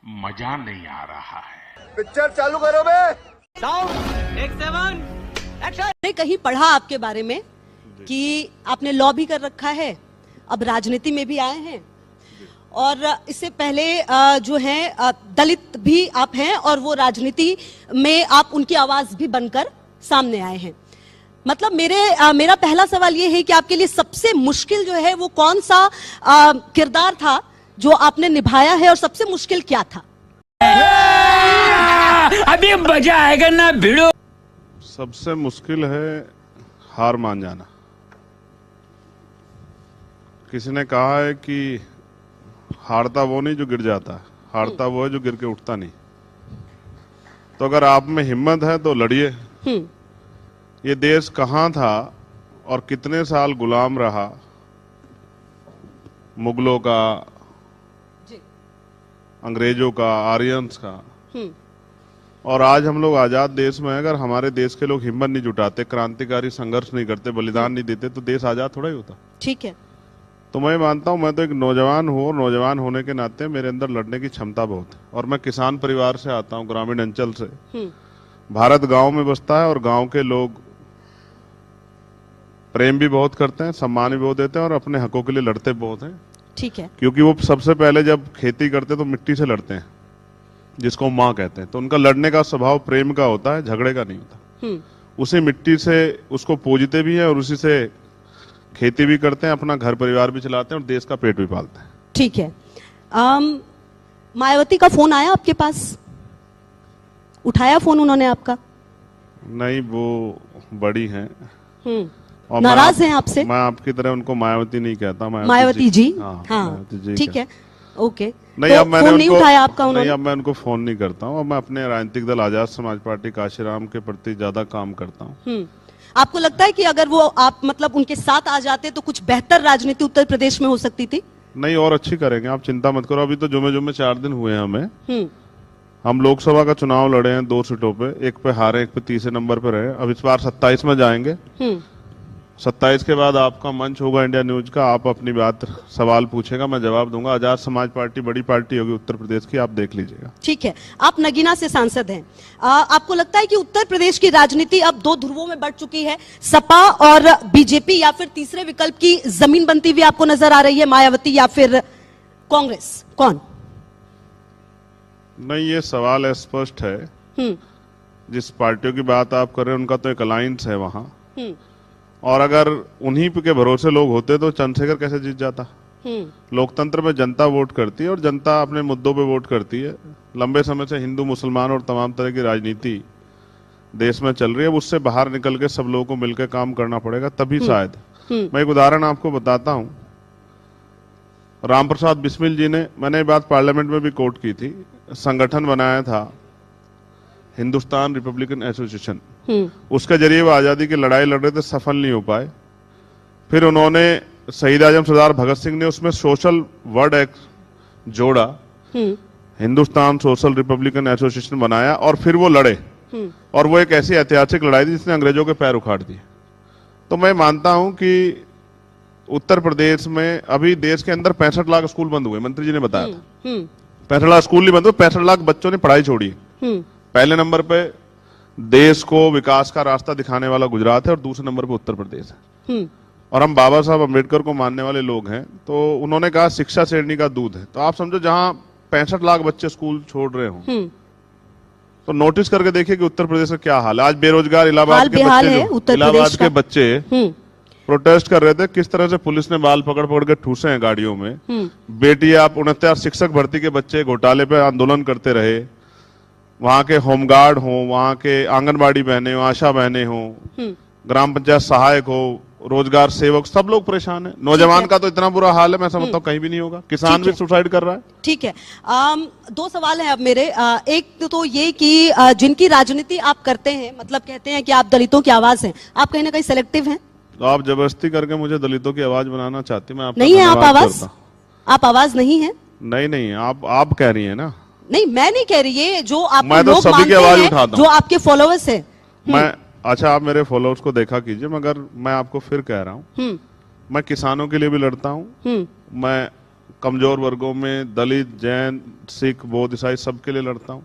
मजा नहीं आ रहा है। पिक्चर चालू करो बे। Sound take 7 action. मैंने कहीं पढ़ा आपके बारे में कि आपने लॉ भी कर रखा है, अब राजनीति में भी आए हैं, और इससे पहले जो है दलित भी आप हैं और वो राजनीति में आप उनकी आवाज भी बनकर सामने आए हैं। मतलब मेरा पहला सवाल ये है कि आपके लिए सबसे मुश्किल जो है वो कौन सा किरदार था जो आपने निभाया है, और सबसे मुश्किल क्या था? अभी मजा आएगा ना भिड़ो। सबसे मुश्किल है हार मान जाना। किसी ने कहा है कि हारता वो नहीं जो गिर जाता है, हारता वो है जो गिर के उठता नहीं। तो अगर आप में हिम्मत है तो लड़िए। ये देश कहां था और कितने साल गुलाम रहा मुगलों का, अंग्रेजों का, आर्यंस का, और आज हम लोग आजाद देश में हैं। अगर हमारे देश के लोग हिम्मत नहीं जुटाते, क्रांतिकारी संघर्ष नहीं करते, बलिदान नहीं देते, तो देश आजाद थोड़ा ही होता। ठीक है। तो मैं मानता हूं, मैं तो एक नौजवान हूं और नौजवान होने के नाते मेरे अंदर लड़ने की क्षमता बहुत है। और मैं किसान परिवार से आता हूं, ग्रामीण अंचल से। भारत गांव में बसता है और गांव के लोग प्रेम भी बहुत करते हैं, सम्मान भी बहुत देते हैं और अपने हकों के लिए लड़ते बहुत हैं। ठीक है। क्योंकि वो सबसे पहले जब खेती करते तो मिट्टी से लड़ते हैं, जिसको माँ कहते हैं। तो उनका लड़ने का स्वभाव प्रेम का होता है, झगड़े का नहीं होता। उसी मिट्टी से उसको पूजते भी हैं और उसी से खेती भी करते हैं, अपना घर परिवार भी चलाते हैं और देश का पेट भी पालते हैं। ठीक है। मायावती का फोन आया आपके पास? उठाया फोन उन्होंने आपका? नहीं, वो बड़ी हैं और नाराज हैं आपसे? मैं आपकी तरह उनको मायावती नहीं कहता। मायावती जी? हाँ, ठीक है, ओके। नहीं, तो अब मैंने फोन नहीं उठाया आपका उन्होंने? नहीं, अब मैं उनको फोन नहीं करता हूँ। अब मैं अपने राजनीतिक दल आजाद समाज पार्टी काशीराम के प्रति ज्यादा काम करता हूँ। आपको लगता है कि अगर वो आप मतलब उनके साथ आ जाते तो कुछ बेहतर राजनीति उत्तर प्रदेश में हो सकती थी? नहीं, और अच्छी करेंगे, आप चिंता मत करो। अभी तो जुमे 4 दिन हुए हैं हमें। हम लोकसभा का चुनाव लड़े हैं 2 सीटों पे, एक पे हारे, एक पे तीसरे नंबर पे रहे। अब इस बार 27 में जाएंगे। 27 के बाद आपका मंच होगा इंडिया न्यूज का, आप अपनी बात सवाल पूछेगा, मैं जवाब दूंगा। आजाद समाज पार्टी बड़ी पार्टी होगी उत्तर प्रदेश की, आप देख लीजिएगा। ठीक है। आप नगीना से सांसद हैं। आपको लगता है कि उत्तर प्रदेश की राजनीति अब 2 ध्रुवों में बढ़ चुकी है, सपा और बीजेपी, या फिर तीसरे विकल्प की जमीन बनती हुई आपको नजर आ रही है, मायावती या फिर कांग्रेस? कौन? नहीं, ये सवाल स्पष्ट है। जिस पार्टियों की बात आप कर रहे हैं उनका तो एक अलायंस है वहां, और अगर उन्हीं के भरोसे लोग होते तो चंद्रशेखर कैसे जीत जाता? लोकतंत्र में जनता वोट करती है और जनता अपने मुद्दों पे वोट करती है। लंबे समय से हिंदू मुसलमान और तमाम तरह की राजनीति देश में चल रही है। उससे बाहर निकल के सब लोगों को मिलकर काम करना पड़ेगा, तभी शायद। मैं एक उदाहरण आपको बताता हूं। राम प्रसाद बिस्मिल जी ने, मैंने ये बात पार्लियामेंट में भी कोट की थी, संगठन बनाया था हिंदुस्तान रिपब्लिकन एसोसिएशन। उसके जरिए वो आजादी की लड़ाई लड़ रहे थे, सफल नहीं हो पाए। फिर उन्होंने, शहीद आजम सरदार भगत सिंह ने उसमें सोशल वर्ड एक्ट जोड़ा, हिंदुस्तान सोशल रिपब्लिकन एसोसिएशन बनाया, और फिर वो लड़े। और वो एक ऐसी ऐतिहासिक लड़ाई थी जिसने अंग्रेजों के पैर उखाड़ दिए। तो मैं मानता हूं कि उत्तर प्रदेश में अभी देश के अंदर 65 लाख स्कूल बंद हुए, मंत्री जी ने बताया था। 65 लाख स्कूल नहीं बंद हुए, 65 लाख बच्चों ने पढ़ाई छोड़ी। पहले नंबर पे देश को विकास का रास्ता दिखाने वाला गुजरात है और दूसरे नंबर पे उत्तर प्रदेश है। और हम बाबा साहब अम्बेडकर को मानने वाले लोग हैं, तो उन्होंने कहा शिक्षा श्रेणी का दूध है। तो आप समझो जहां 65 लाख बच्चे स्कूल छोड़ रहे हो, तो नोटिस करके देखिए कि उत्तर प्रदेश का क्या हाल है। आज बेरोजगार इलाहाबाद के बच्चे प्रोटेस्ट कर रहे थे, किस तरह से पुलिस ने बाल पकड़ पकड़ के ठूसे हैं गाड़ियों में। बेटी, आप 69 शिक्षक भर्ती के बच्चे घोटाले पे आंदोलन करते रहे। वहां के होमगार्ड हो, वहां के आंगनबाड़ी बहने हो, आशा बहने हो, ग्राम पंचायत सहायक हो, रोजगार सेवक, सब लोग परेशान है। नौजवान का तो इतना बुरा हाल है, मैं समझता हूँ कहीं भी नहीं होगा। किसान भी सुसाइड कर रहा है। ठीक है। 2 सवाल हैं अब मेरे। एक तो ये कि जिनकी राजनीति आप करते हैं, मतलब कहते हैं कि आप दलितों की आवाज हैं, आप कहीं ना कहीं सेलेक्टिव हैं? तो आप जबरदस्ती करके मुझे दलितों की आवाज बनाना चाहती, मैं आपका नहीं है। आप आवाज, आप आवाज नहीं है? नहीं, आप कह रही है ना। नहीं, मैं नहीं कह रही, ये जो आप मैं तो सभी की आवाज उठाता हूं, जो आपके फॉलोअर्स हैं। मैं, अच्छा, आप मेरे फॉलोअर्स को देखा कीजिए, मगर मैं आपको फिर कह रहा हूँ, मैं किसानों के लिए भी लड़ता हूँ, मैं कमजोर वर्गों में, दलित, जैन, सिख, बौद्ध, ईसाई सबके लिए लड़ता हूँ।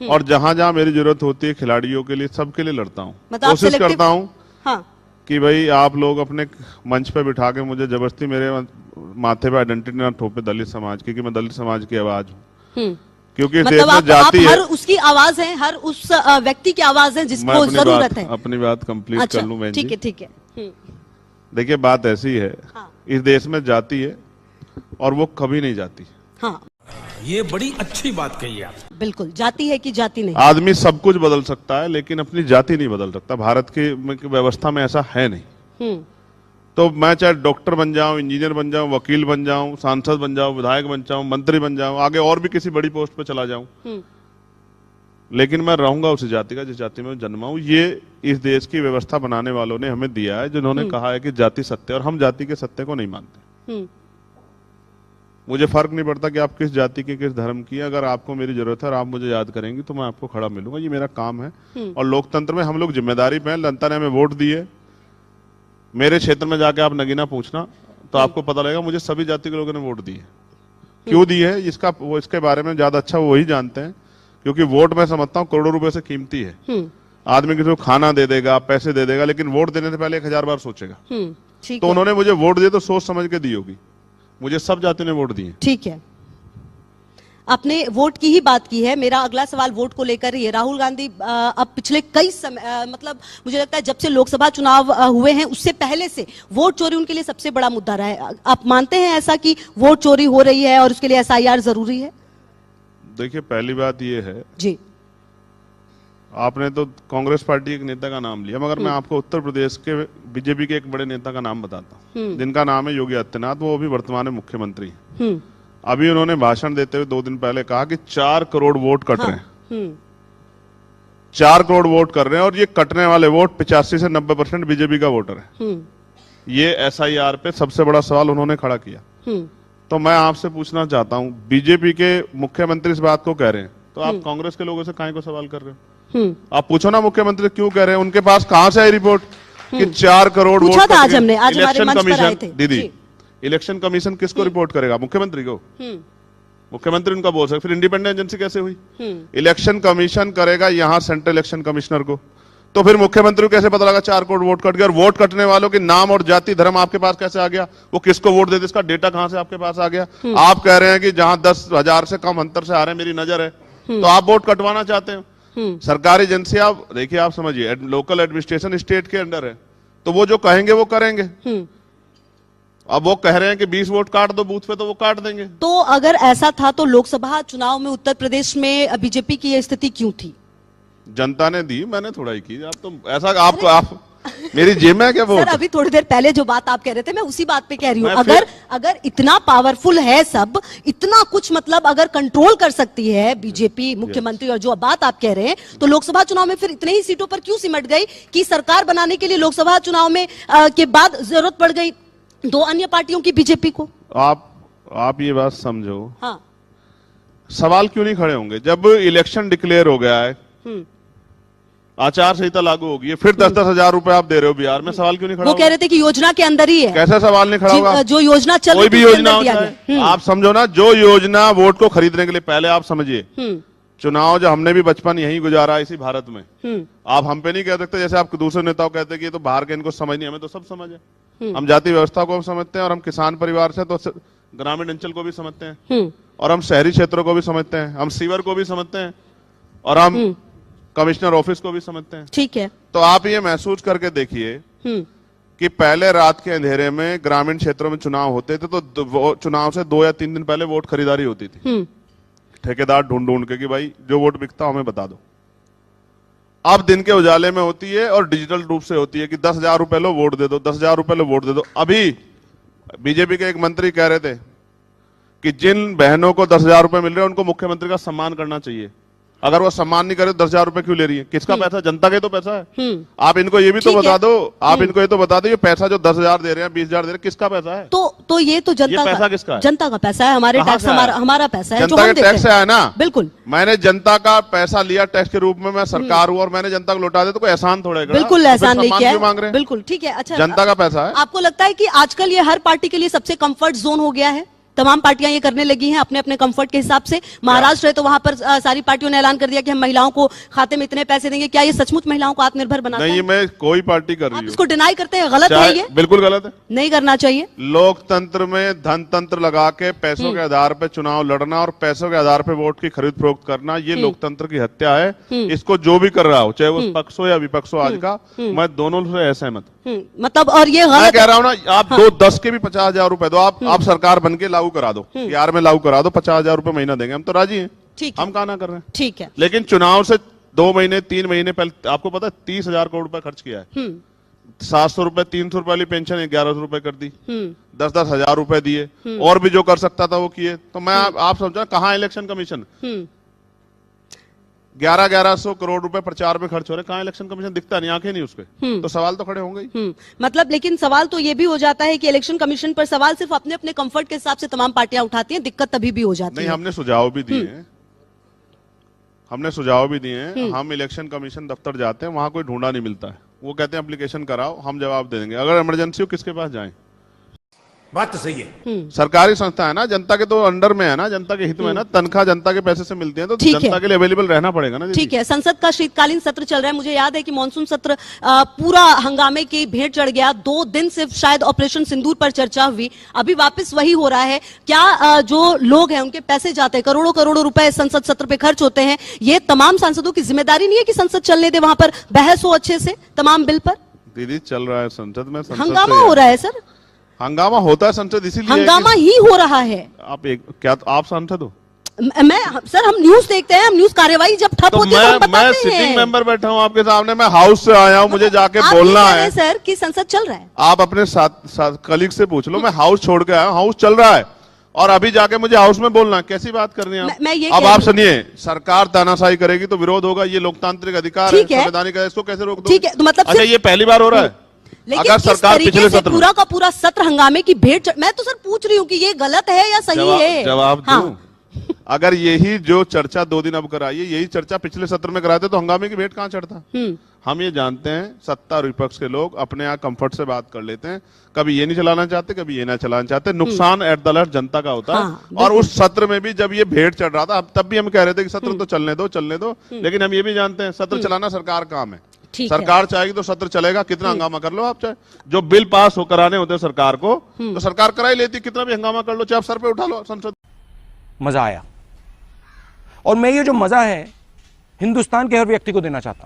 और जहां जहां मेरी जरूरत होती है खिलाड़ियों के लिए, सबके लिए लड़ता हूँ। मतलब कोशिश करता हूँ हाँ। कि भाई आप लोग अपने मंच पे बिठा के मुझे जबरदस्ती मेरे माथे पे आइडेंटिटी ना थोपे दलित समाज की, कि मैं दलित समाज की आवाज हूँ। क्योंकि इस देश में जाति है, हर उसकी आवाज है, हर उस व्यक्ति की आवाज है जिसको जरूरत है। अपनी बात कंप्लीट अच्छा, कर लूं मैं। ठीक है, ठीक है। देखिए बात ऐसी है, हाँ। इस देश में जाति है और वो कभी नहीं जाती। हाँ, ये बड़ी अच्छी बात कही आप। बिल्कुल, जाति है कि जाति नहीं। आदमी सब कुछ बदल सकता है लेकिन अपनी जाति नहीं बदल सकता। भारत की व्यवस्था में ऐसा है नहीं। तो मैं चाहे डॉक्टर बन जाऊं, इंजीनियर बन जाऊं, वकील बन जाऊं, सांसद बन जाऊं, विधायक बन जाऊं, मंत्री बन जाऊं, आगे और भी किसी बड़ी पोस्ट पे चला जाऊं, लेकिन मैं रहूंगा उसी जाति का जिस जाति में जन्मा हूं। ये इस देश की व्यवस्था बनाने वालों ने हमें दिया है, जिन्होंने कहा है कि जाति सत्य, और हम जाति के सत्य को नहीं मानते। मुझे फर्क नहीं पड़ता कि आप किस जाति के, किस धर्म की। अगर आपको मेरी जरूरत है और आप मुझे याद करेंगी तो मैं आपको खड़ा मिलूंगा। ये मेरा काम है। और लोकतंत्र में हम लोग जिम्मेदारी पे हैं। जनता ने हमें वोट दिए। मेरे क्षेत्र में जाके आप नगीना पूछना तो आपको पता लगेगा मुझे सभी जाति के लोगों ने वोट दिए। क्यों दिए है इसके बारे में ज्यादा अच्छा वो ही जानते हैं, क्योंकि वोट मैं समझता हूँ करोड़ों रुपए से कीमती है। आदमी किसी को खाना दे देगा, पैसे दे देगा, लेकिन वोट देने से पहले 1000 बार सोचेगा। तो उन्होंने मुझे वोट दिए तो सोच समझ के दी होगी। मुझे सब जाति ने वोट दिए। ठीक है, आपने वोट की ही बात की है। मेरा अगला सवाल वोट को लेकर ही है। राहुल गांधी अब पिछले कई समय मतलब मुझे लगता है जब से लोकसभा चुनाव हुए हैं उससे पहले से वोट चोरी उनके लिए सबसे बड़ा मुद्दा रहा है। आप मानते हैं ऐसा कि वोट चोरी हो रही है और उसके लिए SIR जरूरी है? देखिए पहली बात ये है जी, आपने तो कांग्रेस पार्टी के एक नेता का नाम लिया, मगर मैं आपको उत्तर प्रदेश के बीजेपी के एक बड़े नेता का नाम बताता हूँ, जिनका नाम है योगी आदित्यनाथ। वो अभी वर्तमान में मुख्यमंत्री हैं। अभी उन्होंने भाषण देते हुए 2 दिन पहले कहा कि 4 करोड़ वोट कट रहे हैं। 4 करोड़ वोट कर रहे हैं और ये कटने वाले वोट 85 से 90% बीजेपी का वोटर है। ये SIR पे सबसे बड़ा सवाल उन्होंने खड़ा किया। तो मैं आपसे पूछना चाहता हूं, बीजेपी के मुख्यमंत्री इस बात को कह रहे हैं तो आप कांग्रेस के लोगों से काहे को सवाल कर रहे हो? आप पूछो ना मुख्यमंत्री क्यों कह रहे हैं। उनके पास कहां से आई रिपोर्ट कि 4 करोड़ वोट? पूछा था आज हमने, आज हमारे मंच पर आए थे। दीदी, इलेक्शन कमीशन किसको रिपोर्ट करेगा? मुख्यमंत्री को। मुख्यमंत्री उनका बोल सकते, फिर इंडिपेंडेंट एजेंसी कैसे हुई? इलेक्शन कमीशन करेगा यहाँ सेंट्रल इलेक्शन कमिश्नर को। तो फिर मुख्यमंत्री को कैसे पता लगा 4 करोड़ वोट कट गया? और वोट कटने वालों के नाम और जाति धर्म आपके पास कैसे आ गया? वो किसको वोट देते, इसका डेटा कहां से आपके पास आ गया? आप कह रहे हैं कि जहां 10,000 से कम अंतर से आ रहे हैं, मेरी नजर है, तो आप वोट कटवाना चाहते हैं। सरकारी एजेंसी, आप देखिए, आप समझिए, लोकल एडमिनिस्ट्रेशन स्टेट के अंडर है, तो वो जो कहेंगे वो करेंगे। अब वो कह रहे हैं कि 20 वोट काट दो बूथ पे, तो वो काट देंगे। तो अगर ऐसा था तो लोकसभा चुनाव में उत्तर प्रदेश में बीजेपी की यह स्थिति क्यों थी? जनता ने दी, मैंने थोड़ा ही की। आप तो ऐसा आप मेरी जेब में क्या? सर, अभी थोड़ी देर पहले जो बात आप कह रहे थे मैं उसी बात पे कह रही हूँ। अगर इतना पावरफुल है सब, इतना कुछ मतलब अगर कंट्रोल कर सकती है बीजेपी मुख्यमंत्री, और जो बात आप कह रहे हैं, तो लोकसभा चुनाव में फिर इतने ही सीटों पर क्यों सिमट गई कि सरकार बनाने के लिए लोकसभा चुनाव में के बाद जरूरत पड़ गई 2 अन्य पार्टियों की बीजेपी को? आप ये बात समझो। हाँ, सवाल क्यों नहीं खड़े होंगे जब इलेक्शन डिक्लेयर हो गया है, आचार संहिता लागू होगी है, फिर 10-10 हजार रुपए आप दे रहे हो बिहार में, सवाल क्यों नहीं खड़ा? वो कह रहे थे कि योजना के अंदर ही है। कैसा सवाल नहीं खड़ा होगा? जो योजना चल कोई भी योजना आप समझो ना, जो योजना वोट को खरीदने के लिए, पहले आप समझिए, चुनाव जो हमने भी बचपन यहीं गुजारा इसी भारत में। आप हम पे नहीं कह सकते जैसे आप दूसरे नेताओं कहते कि ये तो बाहर के, इनको समझ नहीं, हमें तो सब समझ है। हम जाति व्यवस्था को समझते हैं और हम किसान परिवार से तो ग्रामीण अंचल को भी समझते हैं और हम शहरी क्षेत्रों को भी समझते हैं, हम सीवर को भी समझते हैं और हम कमिश्नर ऑफिस को भी समझते हैं। ठीक है, तो आप ये महसूस करके देखिए कि पहले रात के अंधेरे में ग्रामीण क्षेत्रों में चुनाव होते थे तो चुनाव से 2 या 3 दिन पहले वोट खरीदारी होती थी, ठेकेदार ढूंढ के कि भाई जो वोट बिकता हमें बता दो। अब दिन के उजाले में होती है और डिजिटल रूप से होती है कि 10,000 रुपए लो वोट दे दो, 10,000 रुपए लो वोट दे दो। अभी बीजेपी के एक मंत्री कह रहे थे कि जिन बहनों को 10,000 रुपए मिल रहे हैं उनको मुख्यमंत्री का सम्मान करना चाहिए। अगर वो सम्मान नहीं करे तो 10,000 रुपए क्यों ले रही है? किसका पैसा? जनता का ही तो पैसा है। आप इनको ये भी तो बता दो, आप इनको ये तो बता दो, ये पैसा जो 10,000 दे रहे हैं, 20,000 दे रहे हैं, किसका पैसा है? तो ये तो जनता ये पैसा किसका है? जनता का पैसा है, हमारे टैक्स, हमारा पैसा है, जनता के टैक्स से आया ना। बिल्कुल, मैंने जनता का पैसा लिया टैक्स के रूप में, मैं सरकार हूँ और मैंने जनता को लौटा दिया, तो कोई एहसान थोड़ा? बिल्कुल एहसान नहीं किया, मांग रहे हैं? बिल्कुल ठीक है। अच्छा, जनता का पैसा है। आपको लगता है कि आजकल ये हर पार्टी के लिए सबसे कंफर्ट जोन हो गया है तमाम पार्टियां ये करने लगी हैं अपने अपने कंफर्ट के हिसाब से। महाराष्ट्र है तो वहां पर सारी पार्टियों ने ऐलान कर दिया कि हम महिलाओं को खाते में इतने पैसे देंगे। क्या ये सचमुच महिलाओं को आत्मनिर्भर बनाता नहीं, है? मैं कोई पार्टी कर आप रही हूँ, इसको डिनाई करते हैं, गलत है ये? बिल्कुल गलत है, नहीं करना चाहिए। लोकतंत्र में धन तंत्र लगा के पैसों के आधार पे चुनाव लड़ना और पैसों के आधार पे वोट की खरीद फरोख्त करना, ये लोकतंत्र की हत्या है। इसको जो भी कर रहा हो, चाहे वो पक्ष हो या विपक्ष हो आज का, मैं दोनों से असहमत। मतलब और ये मैं गलत कह रहा हूँ ना, आप 10 के भी 50,000 रुपए दो, आप सरकार बन के लागू करा दो, बिहार में लागू करा दो, 50,000 रुपए महीना देंगे, हम तो राजी हैं। ठीक है, हम कहा ना कर रहे हैं। ठीक है। लेकिन चुनाव से 2 महीने 3 महीने पहले आपको पता है 30,000 करोड़ रुपए खर्च किया है। 700 रुपए 300 रुपए वाली पेंशन 1100 रुपए कर दी, 10-10 हजार रुपए दिए, और भी जो कर सकता था वो किए। तो मैं आप समझा कहाँ इलेक्शन कमीशन? 1100 करोड़ रुपए प्रचार में खर्च हो रहे, कहाँ इलेक्शन कमीशन? दिखता नहीं, आंखें नहीं उस पे। तो सवाल तो खड़े होंगे ही। मतलब लेकिन सवाल तो ये भी हो जाता है कि इलेक्शन कमीशन पर सवाल सिर्फ अपने अपने कंफर्ट के हिसाब से तमाम पार्टियां उठाती हैं, दिक्कत तभी भी हो जाती है। नहीं, हमने सुझाव भी दिए हैं, हमने सुझाव भी दिए हैं। हम इलेक्शन कमीशन दफ्तर जाते हैं, वहां कोई ढूंढा नहीं मिलता है, वो कहते हैं एप्लीकेशन कराओ, हम जवाब दे देंगे। अगर इमरजेंसी हो किसके पास जाएं? बात तो सही है। सरकारी संस्था है ना, जनता के तो अंडर में है ना, जनता के हित में है ना, तनख्वाह जनता के पैसे से मिलती है, तो जनता के लिए अवेलेबल रहना पड़ेगा ना। ठीक है, संसद का शीतकालीन सत्र चल रहा है। मुझे याद है कि मानसून सत्र पूरा हंगामे की भेंट चढ़ गया। 2 दिन से शायद ऑपरेशन सिंदूर पर चर्चा हुई, अभी वापस वही हो रहा है। क्या जो लोग हैं उनके पैसे जाते हैं, करोड़ों करोड़ों रुपए संसद सत्र पे खर्च होते हैं, ये तमाम सांसदों की जिम्मेदारी नहीं है कि संसद चलने दे, वहां पर बहस हो अच्छे से तमाम बिल पर? दीदी चल रहा है संसद में, हंगामा हो रहा है सर, हंगामा होता है संसद, इसीलिए हंगामा ही हो रहा है। आप सांसद हो? मैं सर, हम न्यूज देखते हैं, हम न्यूज कार्यवाही जब ठप होती है तो हम मैं बताते सिटिंग हैं। मेंबर बैठा हूं आपके सामने, मैं हाउस से आया हूं, मुझे जाके आप बोलना ये कह रहे है हैं सर कि संसद चल रहा है। आप अपने साथ कलीग से पूछ लो, मैं हाउस छोड़ के आया हूं, हाउस चल रहा है, और अभी जाके मुझे हाउस में बोलना है, कैसी बात कर रही हैं आप? मैं ये अब आप सुनिए, सरकार तानाशाही करेगी तो विरोध होगा, ये लोकतांत्रिक अधिकार है, संवैधानिक है, इसको कैसे रोक दो? ठीक है, तो मतलब अच्छा, ये पहली बार हो रहा है? लेकिन अगर सरकार पिछले सत्र पूरा का पूरा सत्र हंगामे की भेंट, मैं तो सर पूछ रही हूँ कि ये गलत है या सही है? जवाब हाँ। दूं? अगर यही जो चर्चा 2 दिन अब कराई है, यही चर्चा पिछले सत्र में कराते तो हंगामे की भेंट कहां चढ़ता? हम ये जानते हैं, सत्ता और विपक्ष के लोग अपने यहाँ कंफर्ट से बात कर लेते हैं, कभी ये नहीं चलाना चाहते, कभी ये ना चलाना चाहते, नुकसान एट द लास्ट जनता का होता है। और उस सत्र में भी जब ये भेंट चढ़ रहा था, तब भी हम कह रहे थे कि सत्र तो चलने दो, लेकिन हम ये भी जानते हैं सत्र चलाना सरकार का काम है। सरकार चाहेगी तो सत्र चलेगा, कितना हंगामा कर लो आप, चाहे जो बिल पास हो कराने होते हैं सरकार को, तो सरकार करा ही लेती, कितना भी हंगामा कर लो, चाहे आप सर पे उठा लो संसद। मजा आया, और मैं ये जो मजा है हिंदुस्तान के हर व्यक्ति को देना चाहता हूं।